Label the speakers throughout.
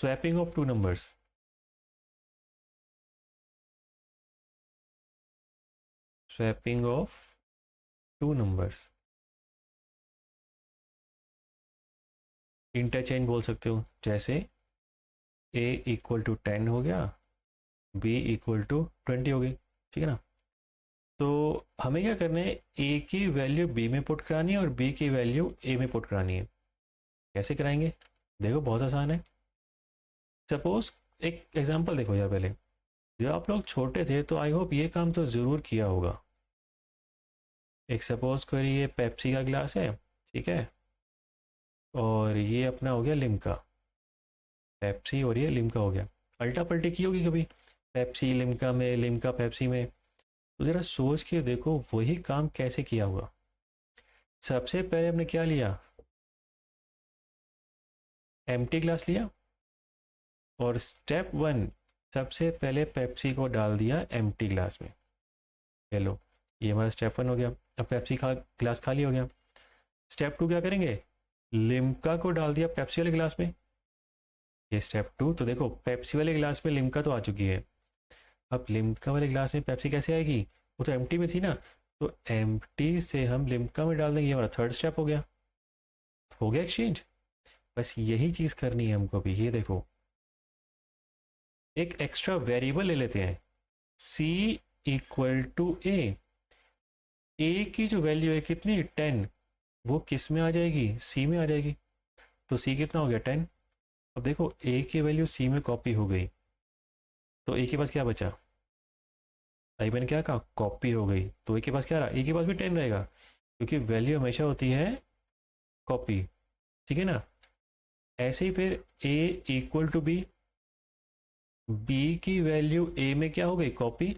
Speaker 1: Swapping of two numbers, swapping of two numbers, interchange बोल सकते हो, जैसे a इक्वल टू 10 हो गया, b इक्वल टू 20 हो गई, ठीक है ना। तो हमें क्या करना है, a की वैल्यू b में पुट करानी है और b की वैल्यू a में पुट करानी है। कैसे कराएंगे, देखो बहुत आसान है। सपोज एक एग्जांपल देखो यार, पहले जब आप लोग छोटे थे तो आई होप ये काम तो ज़रूर किया होगा। एक सपोज करिए पेप्सी का ग्लास है, ठीक है, और ये अपना हो गया लिम्का, पेप्सी और ये लिम्का हो गया। अल्टा पल्टी की होगी कभी, पेप्सी लिम्का में, लिम्का पेप्सी में। तो ज़रा सोच के देखो वही काम कैसे किया होगा। सबसे पहले हमने क्या लिया, एम्प्टी ग्लास लिया, और स्टेप वन, सबसे पहले पेप्सी को डाल दिया एम्प्टी ग्लास में। हेलो, ये हमारा स्टेप वन हो गया। अब पेप्सी खा ग्लास खाली हो गया। स्टेप टू क्या करेंगे, लिम्का को डाल दिया पेप्सी वाले गिलास में। ये स्टेप टू। तो देखो पेप्सी वाले गिलास में लिम्का तो आ चुकी है, अब लिम्का वाले गिलास में पेप्सी कैसे आएगी, वो तो एम्प्टी में थी ना। तो एम्प्टी से हम लिम्का में डाल देंगे, हमारा थर्ड स्टेप हो गया एक्सचेंज। बस यही चीज़ करनी है हमको भी। ये देखो एक एक्स्ट्रा वेरिएबल ले लेते हैं, c इक्वल टू ए की जो वैल्यू है कितनी, 10, वो किस में आ जाएगी, c में आ जाएगी। तो c कितना हो गया, 10। अब देखो a की वैल्यू c में कॉपी हो गई, तो a के पास क्या बचा, आई मैंने क्या कहा, कॉपी हो गई। तो a के पास क्या रहा, a के पास भी 10 रहेगा, क्योंकि वैल्यू हमेशा होती है कॉपी, ठीक है ना। ऐसे ही फिर a equal to b, b की वैल्यू a में क्या हो गई, कॉपी,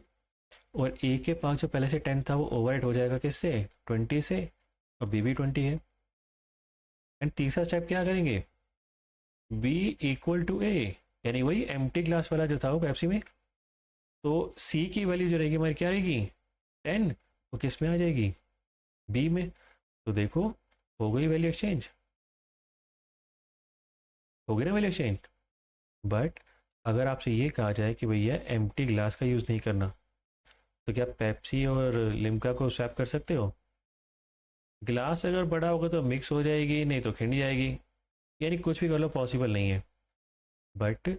Speaker 1: और a के पास जो पहले से 10 था वो ओवरराइट हो जाएगा किससे, 20 से, और b भी 20 है। एंड तीसरा स्टेप क्या करेंगे, b इक्वल टू a, यानी वही एम्प्टी ग्लास वाला जो था वो पेप्सी में। तो c की वैल्यू जो रहेगी हमारी क्या रहेगी, 10, वो किस में आ जाएगी, b में। तो देखो हो गई वैल्यू एक्सचेंज, हो गई ना वैल्यू एक्सचेंज। बट अगर आपसे ये कहा जाए कि भैया एम्प्टी ग्लास का यूज़ नहीं करना, तो क्या पेप्सी और लिम्का को स्वैप कर सकते हो। ग्लास अगर बड़ा होगा तो मिक्स हो जाएगी, नहीं तो खिंड जाएगी, यानी कुछ भी कर लो पॉसिबल नहीं है। बट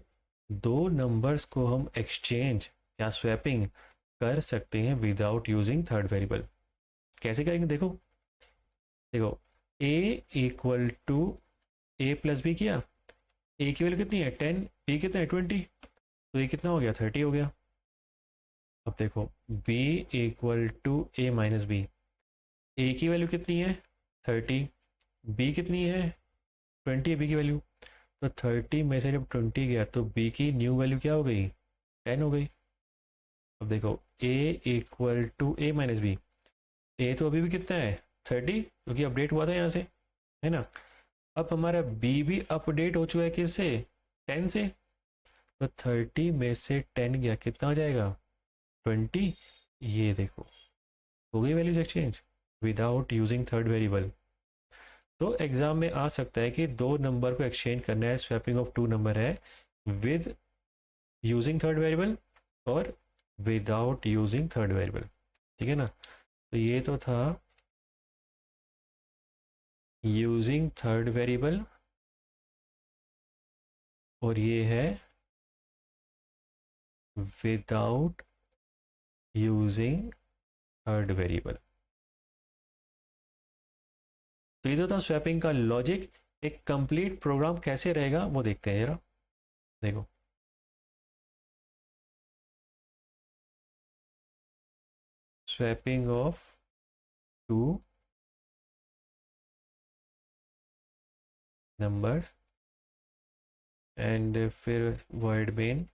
Speaker 1: दो नंबर्स को हम एक्सचेंज या स्वैपिंग कर सकते हैं विदाउट यूजिंग थर्ड वेरिएबल। कैसे करेंगे, देखो देखो a equal to A plus B किया, a की वैल्यू कितनी है 10, b कितना है 20, तो ये कितना हो गया 30 हो गया। अब देखो b equal to a minus b, a की वैल्यू कितनी है 30, b कितनी है 20 है b की वैल्यू। तो 30 में से जब 20 गया तो b की न्यू वैल्यू क्या हो गई, 10 हो गई। अब देखो a equal to a minus b, a तो अभी भी कितना है 30, क्योंकि अपडेट हुआ था यहाँ से, है ना। अब हमारा b भी अपडेट हो चुका है किससे, 10 से। तो 30 में से 10 गया कितना हो जाएगा 20। ये देखो हो गई values exchange without using third variable. तो एग्जाम में आ सकता है कि दो नंबर को एक्सचेंज करना है, स्वैपिंग ऑफ टू नंबर है, विद यूजिंग थर्ड वेरिएबल और विदाउट यूजिंग थर्ड वेरिएबल, ठीक है ना। तो ये तो था यूजिंग थर्ड वेरिएबल, और ये है विदाउट यूजिंग थर्ड वेरिएबल। तो ये तो था स्वैपिंग का लॉजिक। एक कंप्लीट प्रोग्राम कैसे रहेगा वो देखते हैं जरा, देखो। Swapping of two numbers, and फिर वर्ड मेन,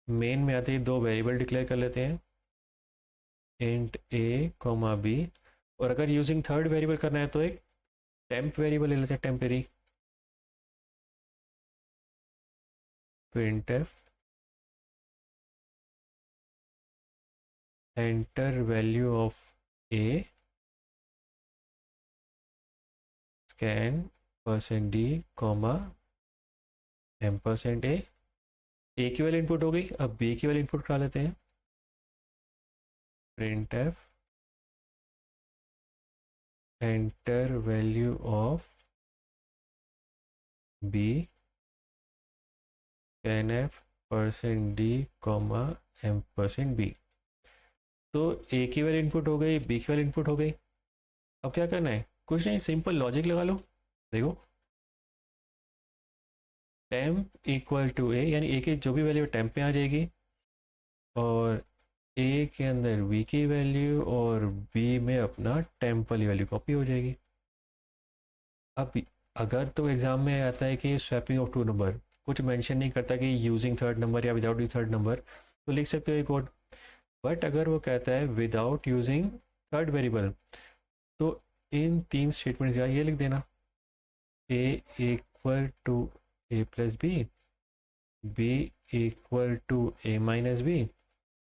Speaker 1: मेन में आते ही दो वेरिएबल डिक्लेयर कर लेते हैं, इंट ए कॉमा बी, और अगर यूजिंग थर्ड वेरिएबल करना है तो एक टेम्प वेरिएबल ले लेते हैं, temporary, printf enter value of A can percent D comma M percent A की वैल्यू इनपुट हो गई। अब बी की वैल्यू इनपुट करा लेते हैं। Print F enter value of B can F percent D comma M percent B. तो A की वैल्यू इनपुट हो गई, बी की वैल्यू इनपुट हो गई। अब क्या करना है, कुछ नहीं, सिंपल लॉजिक लगा लो। देखो टेम्प इक्वल टू ए, यानी ए की जो भी वैल्यू टेम्प में आ जाएगी और ए के अंदर बी की वैल्यू और बी में अपना टेम्प वाली वैल्यू कॉपी हो जाएगी। अब अगर तो एग्जाम में आता है कि स्वैपिंग ऑफ टू नंबर, कुछ मेंशन नहीं करता कि यूजिंग थर्ड नंबर या विदाउट यूज थर्ड नंबर, तो लिख सकते हो ये कोड। बट अगर वो कहता है विदाउट यूजिंग थर्ड वेरिएबल, तो इन तीन स्टेटमेंट का ये लिख देना, a equal to A plus b equal to a minus b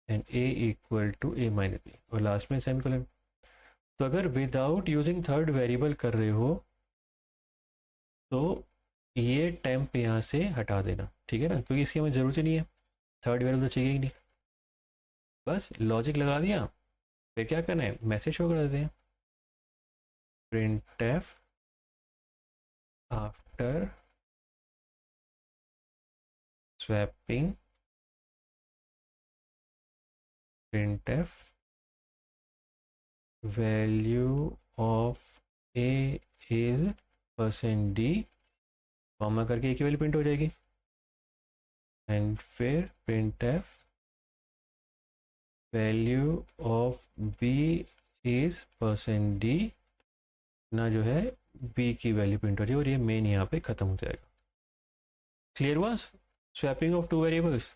Speaker 1: and a equal to a minus b, और लास्ट में सेमीकोलन। तो अगर विदाउट यूजिंग थर्ड वेरिएबल कर रहे हो तो ये टेम्प यहाँ से हटा देना, ठीक है ना, क्योंकि इसकी हमें ज़रूरत ही नहीं है, थर्ड वेरिएबल तो चाहिए ही नहीं। बस लॉजिक लगा दिया, फिर क्या करना है, मैसेज शो कर देते हैं, print F after swapping print F value of A is percent D, comma करके ए की वैल्यू प्रिंट हो जाएगी, एंड फिर print F value of B is percent D ना, जो है बी की वैल्यू प्रिंट हो रही है, और ये मेन यहाँ पे खत्म हो जाएगा। Clear was swapping of two variables.